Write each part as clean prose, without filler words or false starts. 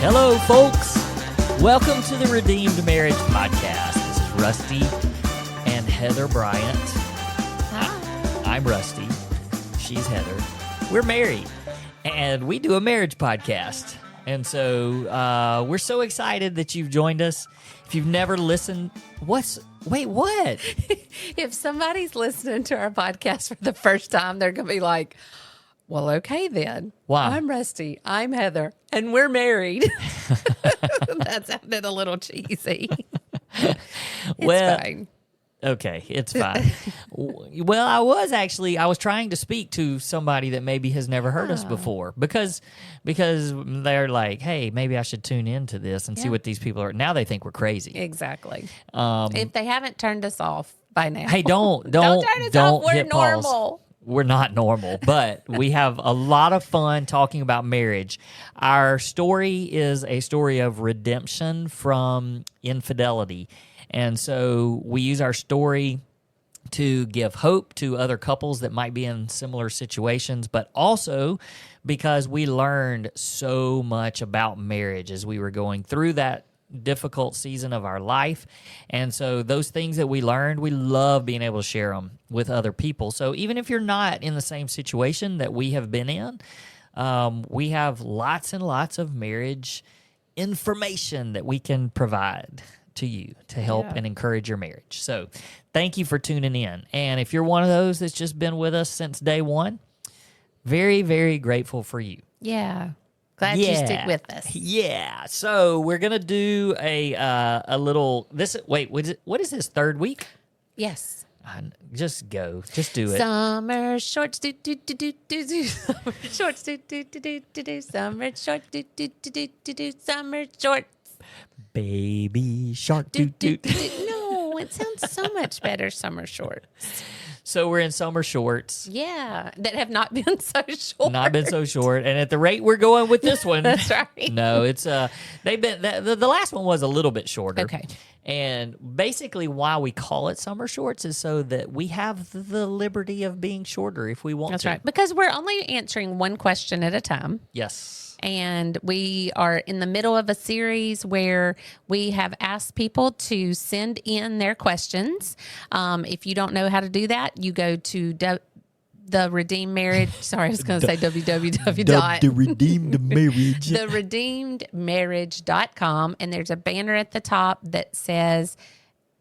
Hello, folks. Welcome to the Redeemed Marriage Podcast. This is Rusty and Heather Bryant. Hi. I'm Rusty. She's Heather. We're married, and we do a marriage podcast. And so we're so excited that you've joined us. If you've never listened, what? If somebody's listening to our podcast for the first time, they're going to be like, well, okay then. Why? I'm Rusty. I'm Heather. And we're married. That sounded a little cheesy. It's fine. Okay, it's fine. Well, I was trying to speak to somebody that maybe has never heard us before because they're like, hey, maybe I should tune into this and see what these people are. Now they think we're crazy. Exactly. If they haven't turned us off by now. Hey, don't turn us off. We're hit normal. pause. We're not normal, but we have a lot of fun talking about marriage. Our story is a story of redemption from infidelity. And so we use our story to give hope to other couples that might be in similar situations, but also because we learned so much about marriage as we were going through that difficult season of our life. And so those things that we learned, we love being able to share them with other people. So even if you're not in the same situation that we have been in, we have lots and lots of marriage information that we can provide to you to help and encourage your marriage. So thank you for tuning in. And if you're one of those that's just been with us since day one, very, very grateful for you. Yeah. Glad you stick with us. Yeah. So we're gonna do a little. What is this, third week? Yes. Just go. Just do it. Summer shorts, do do do do do do. Summer shorts, do do do do do do. Summer shorts, do do do do do do. Summer shorts. Baby shark. Do do. No, it sounds so much better. Summer shorts. So we're in summer shorts. Yeah, that have not been so short. Not been so short, and at the rate we're going with this one, that's right. No, it's they've been the last one was a little bit shorter. Okay. And basically, why we call it summer shorts is so that we have the liberty of being shorter if we want to. That's right, because we're only answering one question at a time. Yes. And we are in the middle of a series where we have asked people to send in their questions. If you don't know how to do that, you go to the Redeemed Marriage. Sorry, I was going to say www. The Redeemed Marriage. The redeemedmarriage.com. And there's a banner at the top that says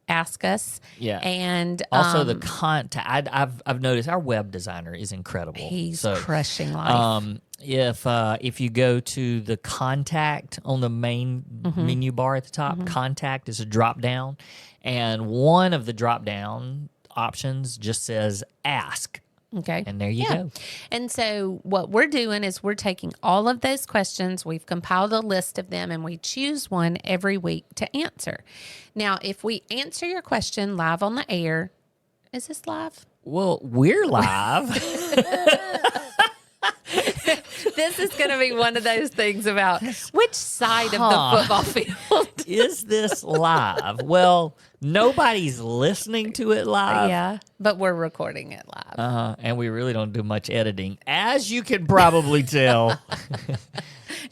Ask Us. Yeah. And also the contact. I've noticed our web designer is incredible. He's crushing life. If you go to the contact on the main menu bar at the top, contact is a drop down, and one of the drop down options just says ask. Okay. And there you go. And so what we're doing is we're taking all of those questions, we've compiled a list of them, and we choose one every week to answer. Now, if we answer your question live on the air, is this live? Well, we're live. This is going to be one of those things about which side of the football field. Is this live? Well, nobody's listening to it live. Yeah, but we're recording it live. And we really don't do much editing, as you can probably tell.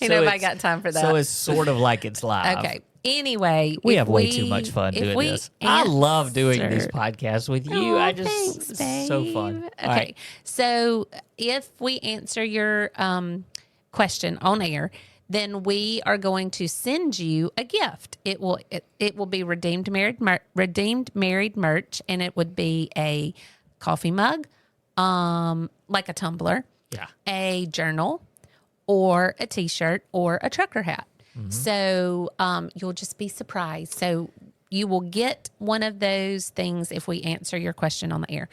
Ain't nobody got time for that. So it's sort of like it's live. Okay. Anyway, we have way too much fun doing this. I love doing these podcasts with you. Thanks, it's so fun. Okay, right. So if we answer your question on air, then we are going to send you a gift. It will be Redeemed Married merch, and it would be a coffee mug, like a tumbler, a journal, or a T-shirt, or a trucker hat. So you'll just be surprised. So you will get one of those things if we answer your question on the air.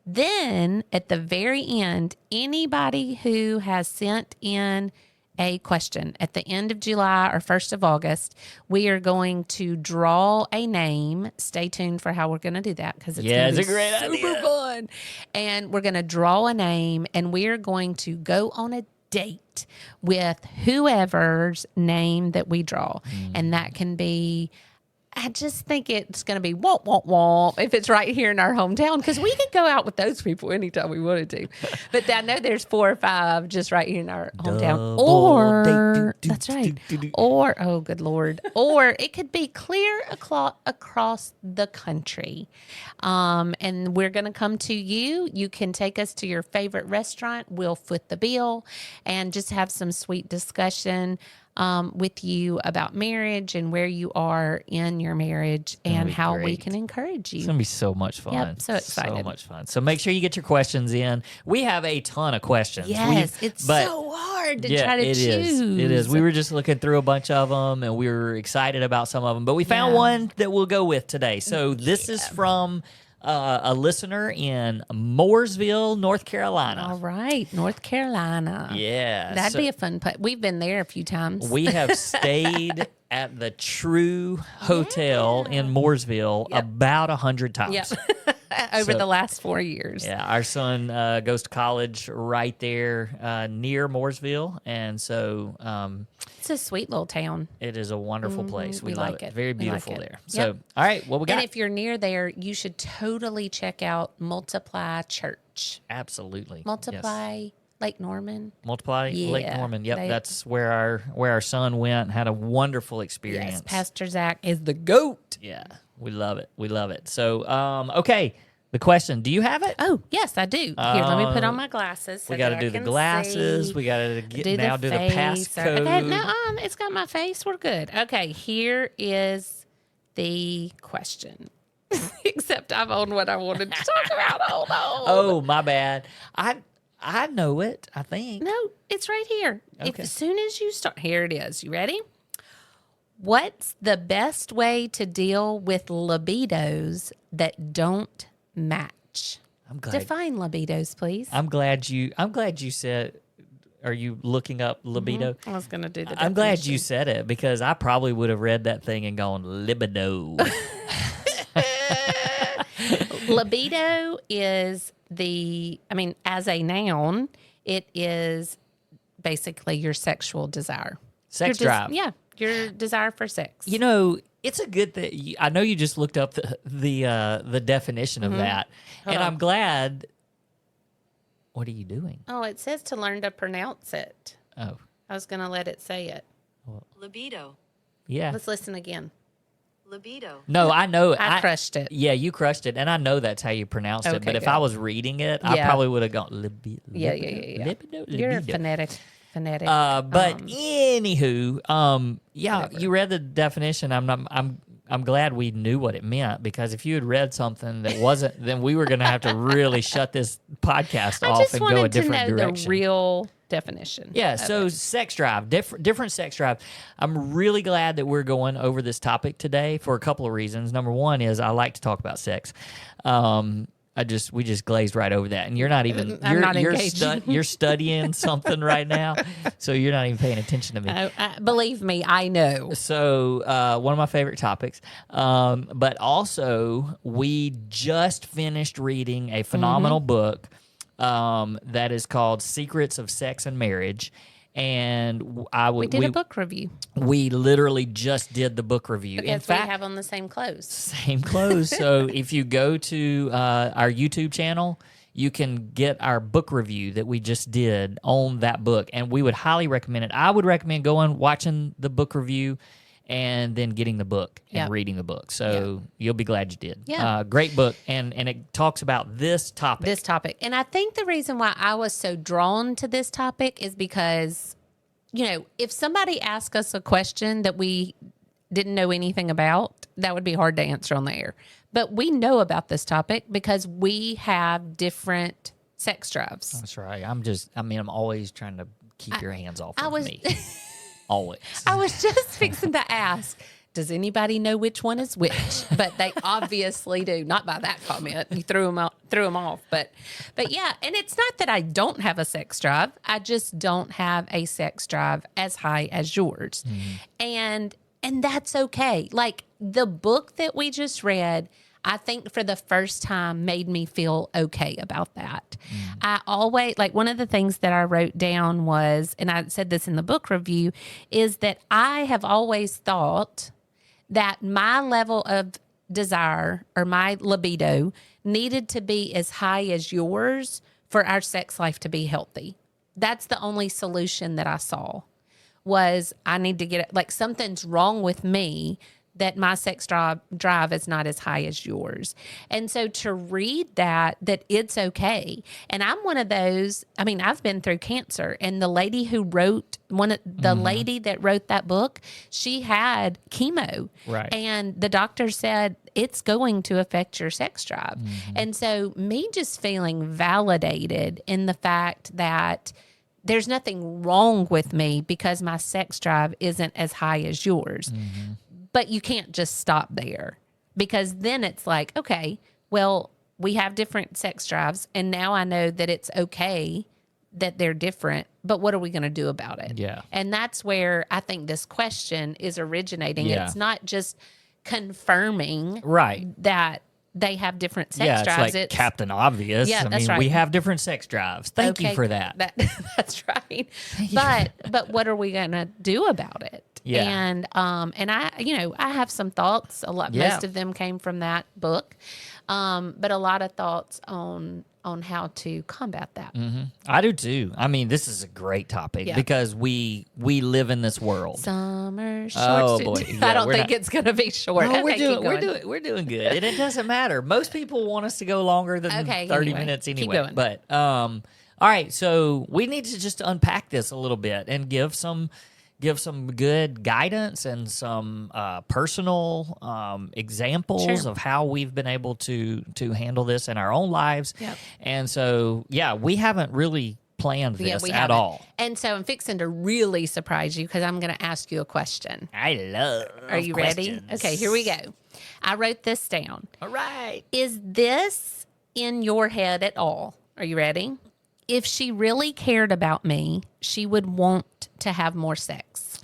Then at the very end, anybody who has sent in a question at the end of July or 1st of August, we are going to draw a name. Stay tuned for how we're going to do that, because it's going to be super fun. And we're going to draw a name, and we're going to go on a date with whoever's name that we draw. And that can be I just think it's going to be womp, womp, womp if it's right here in our hometown, because we could go out with those people anytime we wanted to. But I know there's 4 or 5 just right here in our hometown. Or, that's right. Or, oh, good Lord. Or it could be clear across the country. And we're going to come to you. You can take us to your favorite restaurant. We'll foot the bill and just have some sweet discussion with you about marriage and where you are in your marriage and how we can encourage you. It's going to be so much fun. Yep, so excited. So much fun. So make sure you get your questions in. We have a ton of questions. Yes, it's so hard to try to choose. It is. We were just looking through a bunch of them, and we were excited about some of them, but we found one that we'll go with today. So this is from a listener in Mooresville, North Carolina. All right, North Carolina. Yeah. That'd be a fun place. We've been there a few times. We have stayed at the True Hotel in Mooresville about 100 times. Yep. Over the last 4 years. Yeah, our son goes to college right there near Mooresville, and so it's a sweet little town. it is a wonderful place. We love like it. Very We like beautiful it. there. So, Yep. all right, what we got? And if you're near there, you should totally check out Multiply Church. Absolutely. Yes. Multiply Lake Norman. Multiply Lake Yeah, Norman. Yep, they- that's where our son went. Had a wonderful experience. Yes, Pastor Zach is the GOAT. Yeah, we love it. We love it. So, okay, the question: do you have it? Oh, yes, I do. Here, let me put on my glasses. So We got to that I do the can glasses. see. We got to do do the face. passcode. Okay, no, it's got my face. We're good. Okay, here is the question. Except I'm on what I wanted to talk about. Hold on. Oh, my bad. I know it, I think. No, it's right here. Okay. As soon as you start, here it is. You ready? What's the best way to deal with libidos that don't match? I'm glad. Define libidos, please. I'm glad you said. Are you looking up libido? I was going to do the I'm glad definition. you said it because I probably would have read that thing and gone libido. Libido is as a noun, it is basically your sexual desire. Sex Your drive. Yeah, your desire for sex. You know, it's a good thing. I know you just looked up the definition of that, and I'm glad. What are you doing? Oh, it says to learn to pronounce it. Oh, I was going to let it say it. Libido. yeah. Let's listen again. Libido. No, I know. I crushed it. Yeah, you crushed it, and I know that's how you pronounced it. Okay, But if good. I was reading it, I Yeah. probably would have gone Yeah. libido. You're a libido. phonetic. But anywho, yeah, you read the definition. I'm glad we knew what it meant because if you had read something that wasn't, then we were going to have to really shut this podcast I off just and go a wanted to different know direction. the real definition. Yeah, of so it. sex drive, different sex drive. I'm really glad that we're going over this topic today for a couple of reasons. Number one is I like to talk about sex. We just glazed right over that, and you're not even I'm not engaged. you're studying something right now, so you're not even paying attention to me. Believe me, I know. So one of my favorite topics, but also we just finished reading a phenomenal book that is called Secrets of Sex and Marriage. And We did a book review. we literally just did the book review. In Because fact, we have on the same clothes. same clothes. So if you go to our YouTube channel, you can get our book review that we just did on that book. And we would highly recommend it. I would recommend going, watching the book review, and then getting the book and Yeah. reading the book. So you'll be glad you did. Yeah. Great book. And it talks about this topic. And I think the reason why I was so drawn to this topic is because, if somebody asked us a question that we didn't know anything about, that would be hard to answer on the air. But we know about this topic because we have different sex drives. That's right. I'm always trying to keep your hands off I of was- me. Always. I was just fixing to ask, does anybody know which one is which? But they obviously do. Not by that comment. You threw them off. But yeah, and it's not that I don't have a sex drive. I just don't have a sex drive as high as yours. And that's okay. Like the book that we just read, I think for the first time made me feel okay about that. I always, one of the things that I wrote down was, and I said this in the book review, is that I have always thought that my level of desire or my libido needed to be as high as yours for our sex life to be healthy. That's the only solution that I saw, was I need to get it, like something's wrong with me that my sex drive is not as high as yours. And so to read that it's okay. And I'm one of those, I mean, I've been through cancer, and the lady who wrote lady that wrote that book, she had chemo. Right. And the doctor said it's going to affect your sex drive. And so me just feeling validated in the fact that there's nothing wrong with me because my sex drive isn't as high as yours. But you can't just stop there, because then it's like, okay, well, we have different sex drives, and now I know that it's okay that they're different, but what are we going to do about it? Yeah. And that's where I think this question is originating. Yeah. It's not just confirming Right. that they have different sex Yeah, drives. it's like Captain Obvious. Yeah, I that's mean, right. we have different sex drives. Thank you Okay, for that. That's right. But what are we gonna do about it? Yeah. And I have some thoughts. Yeah. Most of them came from that book, but a lot of thoughts on how to combat that. I do too. I mean, this is a great topic Yeah. because we live in this world. Summer short. Oh, boy. I Yeah, don't we're think not- it's gonna be short. No, Okay, keep going. we're doing good. And it doesn't matter. Most people want us to go longer than Okay, 30 anyway, minutes keep anyway. going. But all right, so we need to just unpack this a little bit and give some good guidance and some personal examples Sure. of how we've been able to handle this in our own lives. Yep. And so, yeah, we haven't really planned Yeah, this we at haven't. all. And so I'm fixing to really surprise you, because I'm going to ask you a question. I love Are you ready? Okay, here we go. I wrote this down. All right. Is this in your head at all? Are you ready? If she really cared about me, she would want to have more sex.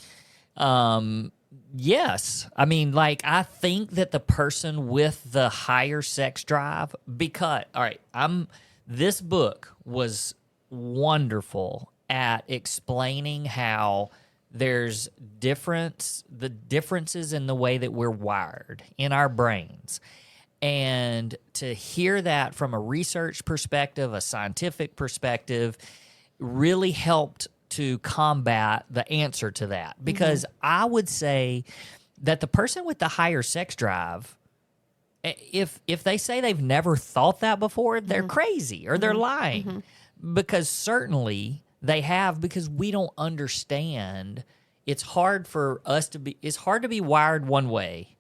Yes. I mean, like, I think that the person with the higher sex drive, because, all right, this book was wonderful at explaining how there's the differences in the way that we're wired in our brains. And to hear that from a research perspective, a scientific perspective, really helped to combat the answer to that. Because I would say that the person with the higher sex drive, if they say they've never thought that before, they're crazy or they're lying. Because certainly they have, because we don't understand. It's hard to be wired one way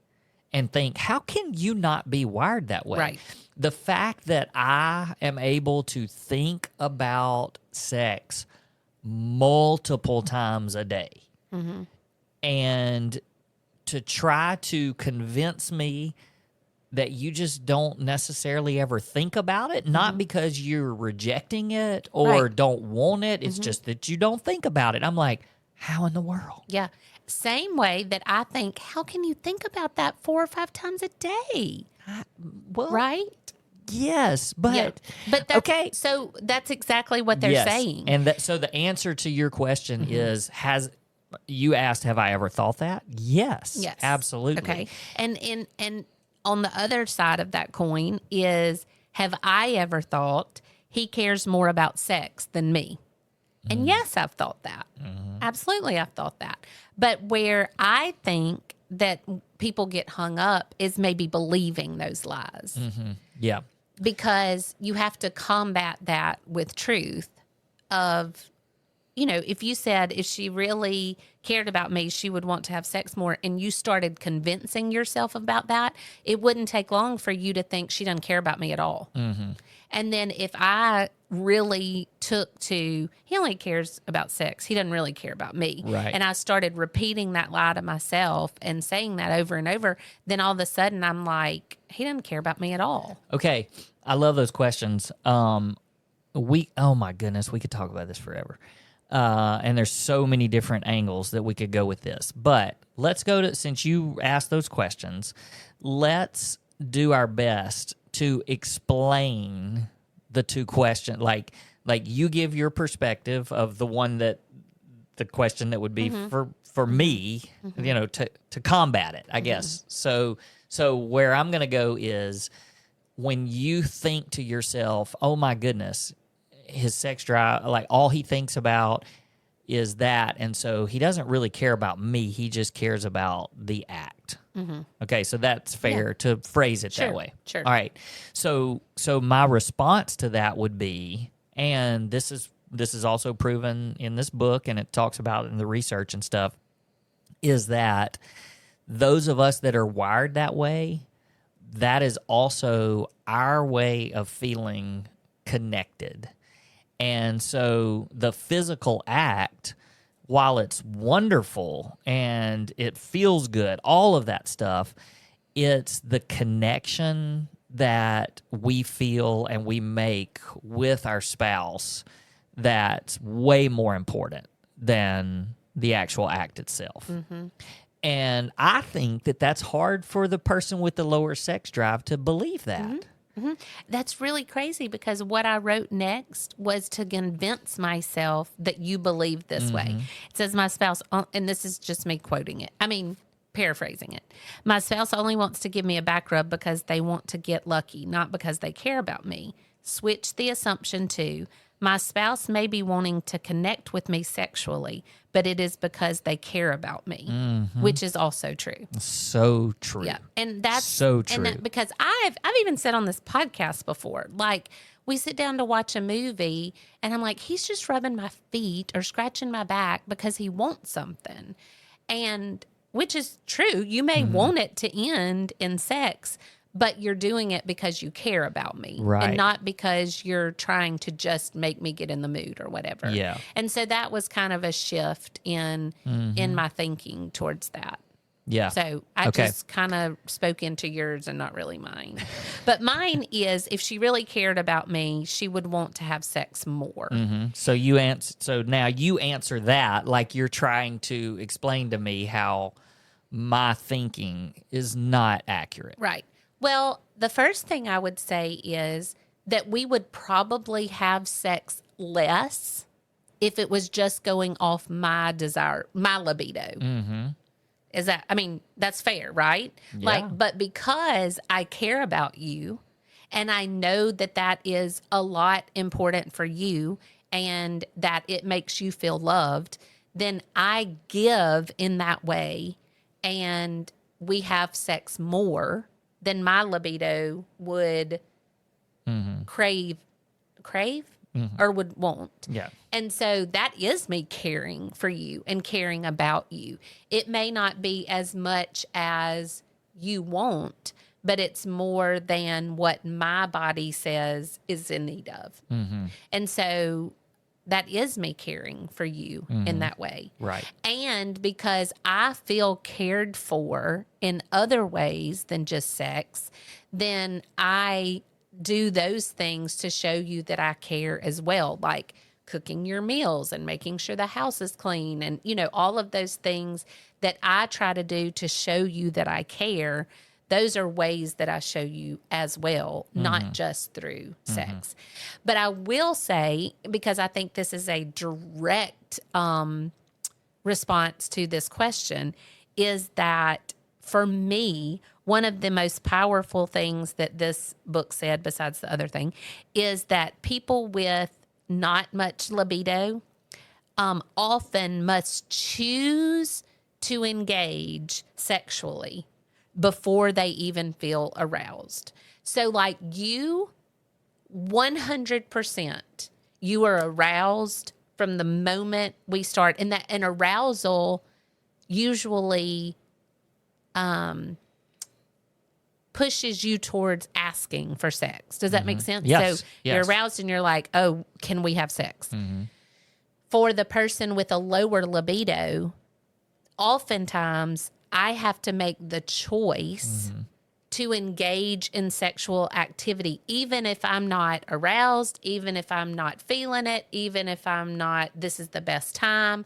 and think, how can you not be wired that way? Right. The fact that I am able to think about sex multiple times a day and to try to convince me that you just don't necessarily ever think about it, not because you're rejecting it or Right. don't want it. It's just that you don't think about it. I'm like, how in the world? Yeah. Same way that I think, how can you think about that 4 or 5 times a day? Well, Right? yes, but Yeah. But that's, okay. So that's exactly what they're Yes. saying. And so the answer to your question is, you asked, have I ever thought that? Yes. Yes. Absolutely. Okay. And on the other side of that coin is, have I ever thought he cares more about sex than me? And yes, I've thought that. Absolutely, I've thought that. But where I think that people get hung up is maybe believing those lies, Yeah. because you have to combat that with truth of, if you said, if she really cared about me, she would want to have sex more, and you started convincing yourself about that, it wouldn't take long for you to think she doesn't care about me at all. And then if I really took to, he only cares about sex, he doesn't really care about me. Right. And I started repeating that lie to myself and saying that over and over, then all of a sudden I'm like, he doesn't care about me at all. Okay. I love those questions. Oh my goodness, we could talk about this forever. And there's so many different angles that we could go with this. But let's go to, since you asked those questions, let's do our best to explain the two questions. Like you give your perspective of the one that the question that would be for me, to combat it, I guess. So where I'm going to go is when you think to yourself, "Oh my goodness, his sex drive, like all he thinks about is that, and so he doesn't really care about me. He just cares about the act." Okay, so that's fair to phrase it that way. Sure. All right. So my response to that would be, and this is also proven in this book, and it talks about it in the research and stuff, is that those of us that are wired that way, that is also our way of feeling connected. And so the physical act, while it's wonderful and it feels good, all of that stuff, it's the connection that we feel and we make with our spouse that's way more important than the actual act itself. And I think that that's hard for the person with the lower sex drive to believe that. That's really crazy because what I wrote next was to convince myself that you believe this way. It says my spouse, and this is just me quoting it. I mean, paraphrasing it. My spouse only wants to give me a back rub because they want to get lucky, not because they care about me. Switch the assumption to my spouse may be wanting to connect with me sexually, but it is because they care about me, which is also true. So true. Yeah, and that's so true. And because I've even said on this podcast before, like we sit down to watch a movie, and I'm like, he's just rubbing my feet or scratching my back because he wants something, and which is true. You may want it to end in sex, but you're doing it because you care about me, Right. and not because you're trying to just make me get in the mood or whatever. Yeah. And so that was kind of a shift in my thinking towards that. Yeah. So I just kind of spoke into yours and not really mine. But mine is, if she really cared about me, she would want to have sex more. So now you answer that like you're trying to explain to me how my thinking is not accurate. Right. Well, the first thing I would say is that we would probably have sex less if it was just going off my desire, my libido. Is that, I mean, that's fair, right? Yeah. But because I care about you and I know that that is a lot important for you and that it makes you feel loved, then I give in that way and we have sex more than my libido would crave or would want. Yeah. And so that is me caring for you and caring about you. It may not be as much as you want, but it's more than what my body says is in need of. And so that is me caring for you in that way. Right. And because I feel cared for in other ways than just sex, then I do those things to show you that I care as well, like cooking your meals and making sure the house is clean and, all of those things that I try to do to show you that I care. Those are ways that I show you as well, not just through sex. But I will say, because I think this is a direct response to this question, is that for me, one of the most powerful things that this book said, besides the other thing, is that people with not much libido often must choose to engage sexually before they even feel aroused. So like you, 100%, you are aroused from the moment we start. And that an arousal usually pushes you towards asking for sex. Does that make sense? Yes. So you're aroused and you're like, oh, can we have sex? For the person with a lower libido, oftentimes I have to make the choice to engage in sexual activity, even if I'm not aroused, even if I'm not feeling it, even if I'm not, this is the best time.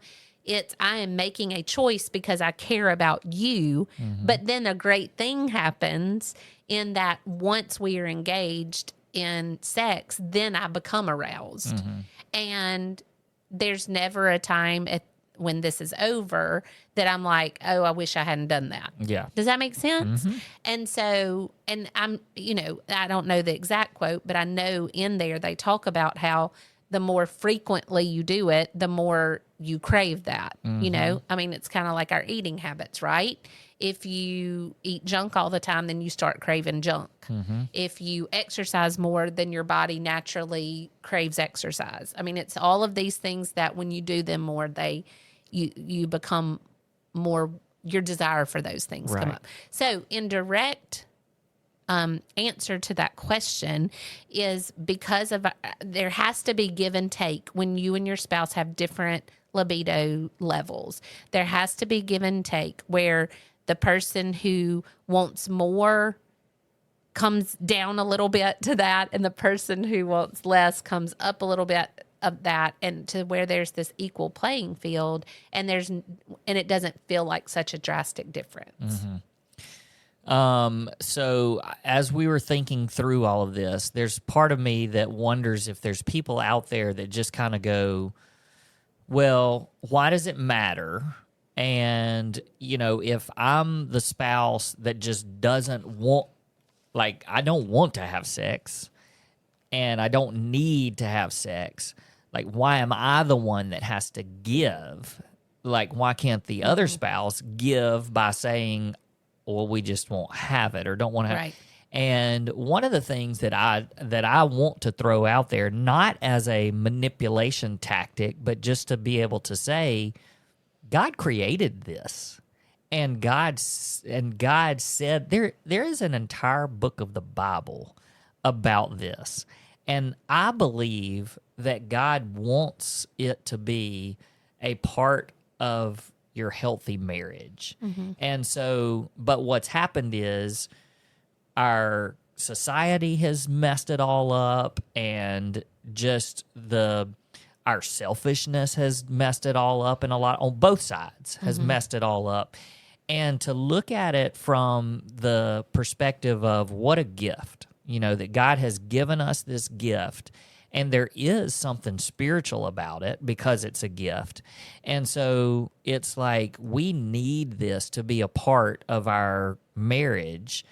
I am making a choice because I care about you. But then a great thing happens in that once we are engaged in sex, then I become aroused. And there's never a time when this is over, that I'm like, oh, I wish I hadn't done that. Yeah. Does that make sense? And so, and I'm, I don't know the exact quote, but I know in there they talk about how the more frequently you do it, the more you crave that. I mean, it's kind of like our eating habits, right? If you eat junk all the time, then you start craving junk. If you exercise more, then your body naturally craves exercise. I mean, it's all of these things that when you do them more, you become more, your desire for those things come Right. up. So in direct answer to that question is because of there has to be give and take when you and your spouse have different libido levels. There has to be give and take where the person who wants more comes down a little bit to that, and the person who wants less comes up a little bit of that, and to where there's this equal playing field, and it doesn't feel like such a drastic difference. So as we were thinking through all of this, there's part of me that wonders if there's people out there that just kind of go, well, why does it matter? And, if I'm the spouse that just doesn't want, like, I don't want to have sex and I don't need to have sex, like, why am I the one that has to give? Like, why can't the other spouse give by saying, well, we just won't have it or don't want to have Right. And one of the things that I want to throw out there, not as a manipulation tactic, but just to be able to say, God created this. And God said there is an entire book of the Bible about this. And I believe that God wants it to be a part of your healthy marriage. And so, but what's happened is our society has messed it all up, and just our selfishness has messed it all up, and a lot on both sides has messed it all up. And to look at it from the perspective of what a gift, that God has given us this gift, and there is something spiritual about it because it's a gift. And so it's like we need this to be a part of our marriage.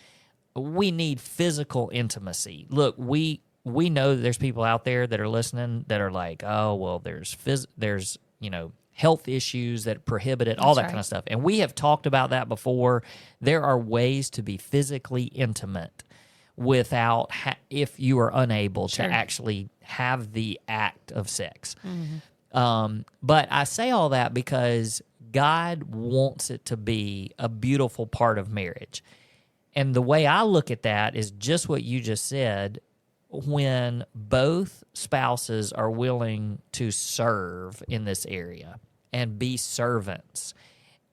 We need physical intimacy. Look, we know that there's people out there that are listening that are like, oh, well, there's health issues that prohibit it, all that kind of stuff. And we have talked about that before. There are ways to be physically intimate without, if you are unable to actually have the act of sex. But I say all that because God wants it to be a beautiful part of marriage. And the way I look at that is just what you just said. When both spouses are willing to serve in this area and be servants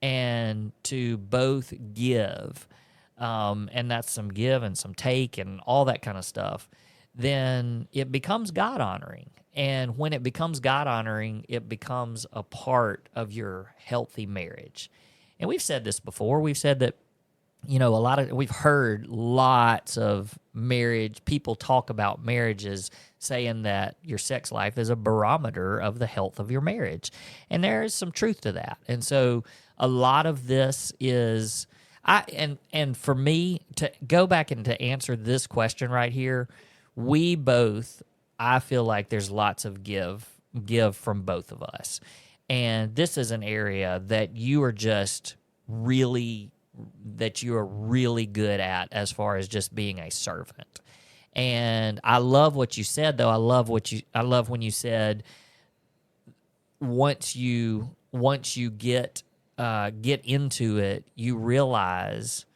and to both give, and that's some give and some take and all that kind of stuff, then it becomes God-honoring. And when it becomes God-honoring, it becomes a part of your healthy marriage. And we've said this before. We've said that we've heard lots of people talk about marriages saying that your sex life is a barometer of the health of your marriage. And there is some truth to that. And so a lot of this is, and for me to go back and to answer this question right here, I feel like there's lots of give from both of us. And this is an area that you are really good at as far as just being a servant. And I love what you said, though. I love when you said once you get into it, you realize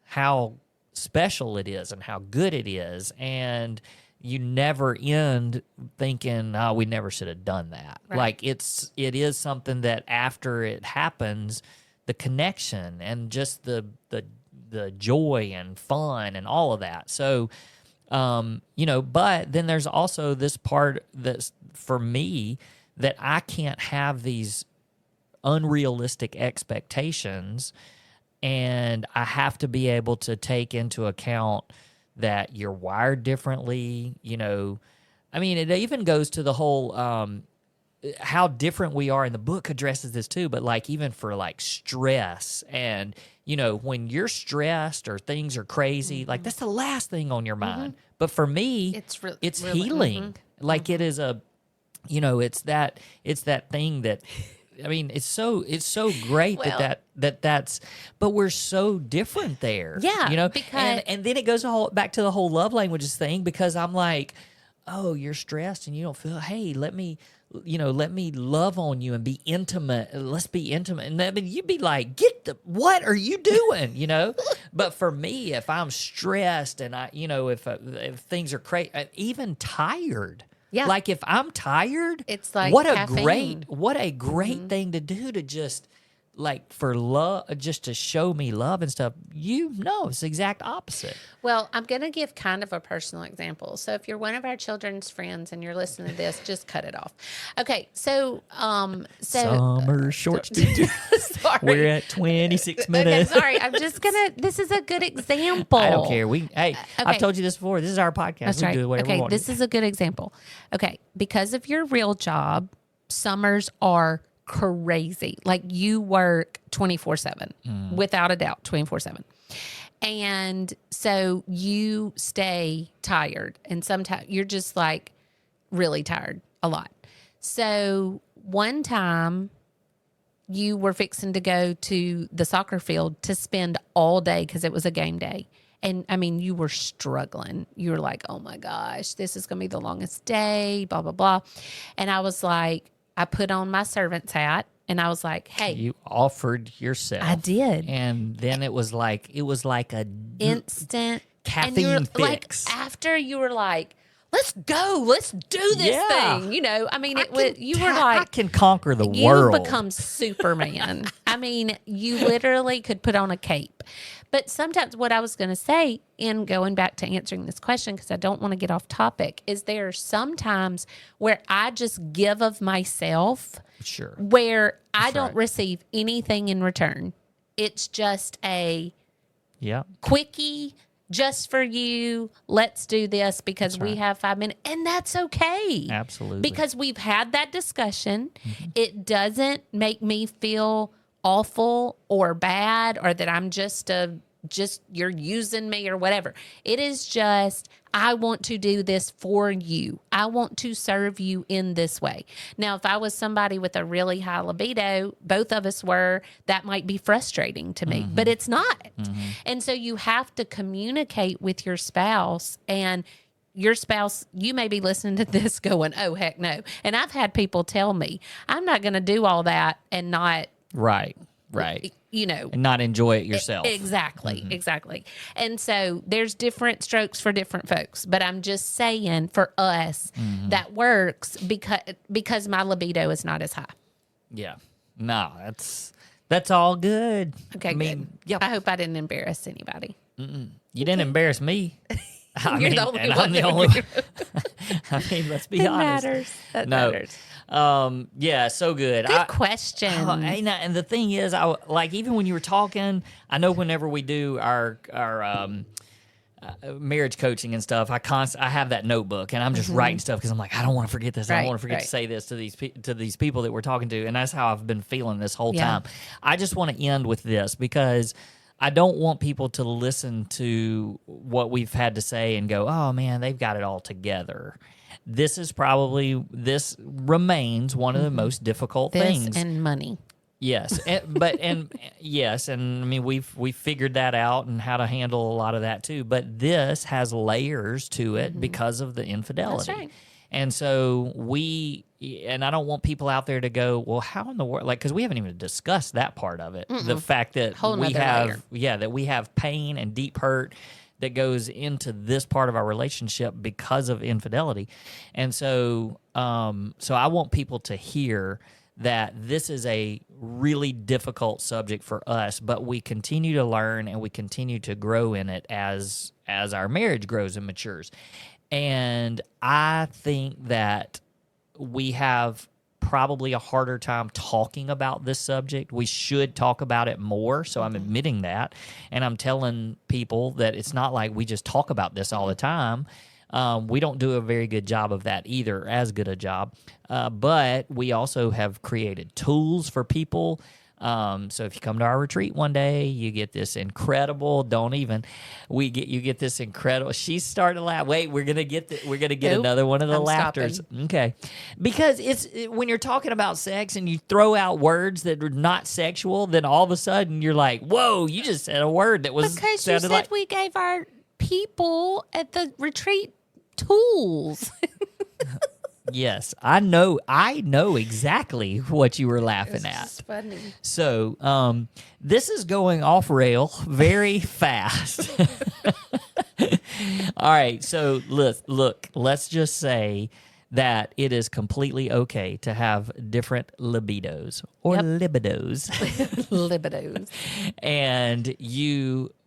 how special it is and how good it is, and you never end thinking, "Oh, we never should have done that." Right. Like it is something that after it happens, the connection and just the joy and fun and all of that. So, but then there's also this part that's for me that I can't have these unrealistic expectations, and I have to be able to take into account that you're wired differently. I mean, it even goes to the whole, how different we are. And the book addresses this too, but like even for like stress and, when you're stressed or things are crazy, like that's the last thing on your mind. But for me, It's really healing. Like it is it's that thing that, I mean, it's so great Well- that's, but we're so different there. Yeah, because- and then it goes back to the whole love languages thing, because I'm like, oh, you're stressed and you don't feel, hey, let me love on you and be intimate. Let's be intimate. And I mean, you'd be like, what are you doing? But for me, if I'm stressed and if things are crazy, even tired. Yeah. Like if I'm tired, It's like what caffeine. a great thing to do, to just like for love, just to show me love and stuff. It's the exact opposite. Well, I'm going to give kind of a personal example. So if you're one of our children's friends and you're listening to this, just cut it off. Okay. So Summer shorts. sorry. We're at 26 Okay, minutes. sorry. I'm just going to, this is a good example. I don't care. I've Okay. told you this before. This is our podcast. That's We right. do whatever we Okay. want. This is a good example. Okay. Because of your real job, summers are crazy. Like you work 24/7, without a doubt, 24/7. And so you stay tired, and sometimes you're just like really tired a lot. So one time you were fixing to go to the soccer field to spend all day because it was a game day. And I mean, you were struggling. You were like, oh my gosh, this is going to be the longest day, blah, blah, blah. And I was like, I put on my servant's hat and I was like, hey, You offered yourself. I did. And then it was like a Instant caffeine and you were, fix. Like after you were like, let's go, let's do this Yeah. thing. I mean, I I can conquer the you world. become Superman. I mean, you literally could put on a cape. But sometimes what I was going to say, in going back to answering this question, because I don't want to get off topic, is there are sometimes where I just give of myself Sure. where I don't right. receive anything in return. It's just a Yeah. quickie just for you. Let's do this because we have 5 minutes. And that's okay. Absolutely. Because we've had that discussion. It doesn't make me feel awful or bad or that I'm just you're using me or whatever. It is just, I want to do this for you. I want to serve you in this way. Now, if I was somebody with a really high libido, both of us were, that might be frustrating to me, but it's not. And so you have to communicate with your spouse, and your spouse, you may be listening to this going, oh, heck no. And I've had people tell me, I'm not going to do all that and not, Right. And not enjoy it yourself. Exactly. And so there's different strokes for different folks, but I'm just saying for us that works because my libido is not as high. Yeah. No, that's all good. Okay, I mean, good. yeah. I hope I didn't embarrass anybody. You didn't embarrass me. You're the only one. I mean, let's be That honest. matters. That No. matters. Yeah, so good. Good question. And the thing is, even when you were talking, I know whenever we do our marriage coaching and stuff, I have that notebook and I'm just writing stuff because I'm like, I don't want to forget this. I don't want to forget to say this to these people that we're talking to, and that's how I've been feeling this whole time. I just want to end with this because I don't want people to listen to what we've had to say and go, oh man, they've got it all together. This remains one of the most difficult things. And money. Yes, yes, and I mean we've figured that out and how to handle a lot of that too. But this has layers to it because of the infidelity. That's right. And so and I don't want people out there to go, well, how in the world? Like, because we haven't even discussed that part of it. The fact that Whole we nother have, layer. that we have pain and deep hurt that goes into this part of our relationship because of infidelity. And so, so I want people to hear that this is a really difficult subject for us, but we continue to learn and we continue to grow in it as our marriage grows and matures. And I think that we have probably a harder time talking about this subject. We should talk about it more. So I'm admitting that. And I'm telling people that it's not like we just talk about this all the time. We don't do a very good job of that either, as good a job. But we also have created tools for people. So if you come to our retreat one day, you get this incredible. You get this incredible. She's starting to laugh. Wait, we're gonna get Nope, another one of the I'm laughters. stopping. Okay, because when you're talking about sex and you throw out words that are not sexual, then all of a sudden you're like, whoa, you just said a word that was Because you sounded said like. we gave our people at the retreat tools. Yes, I know exactly what you were laughing at. Funny. So, this is going off rail very fast. All right, so look, let's just say that it is completely okay to have different libidos or Yep. libidos. Libidos. And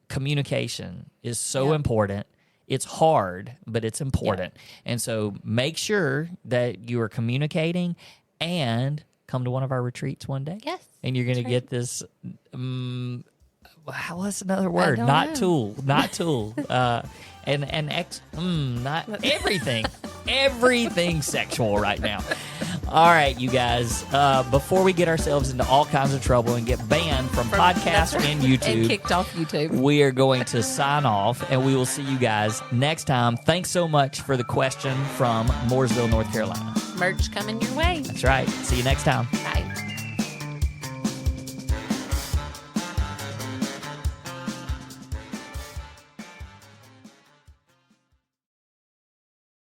communication is so Yep. important. It's hard, but it's important. And so make sure that you are communicating and come to one of our retreats one day. Yes, And you're going to that's get this, what's another word? don't Not know. tool, not tool. Not everything, everything sexual right now. All right, you guys, before we get ourselves into all kinds of trouble and get banned from podcasts That's right. and YouTube, And kicked off YouTube. we are going to sign off, and we will see you guys next time. Thanks so much for the question from Mooresville, North Carolina. Merch coming your way. That's right. See you next time. Bye.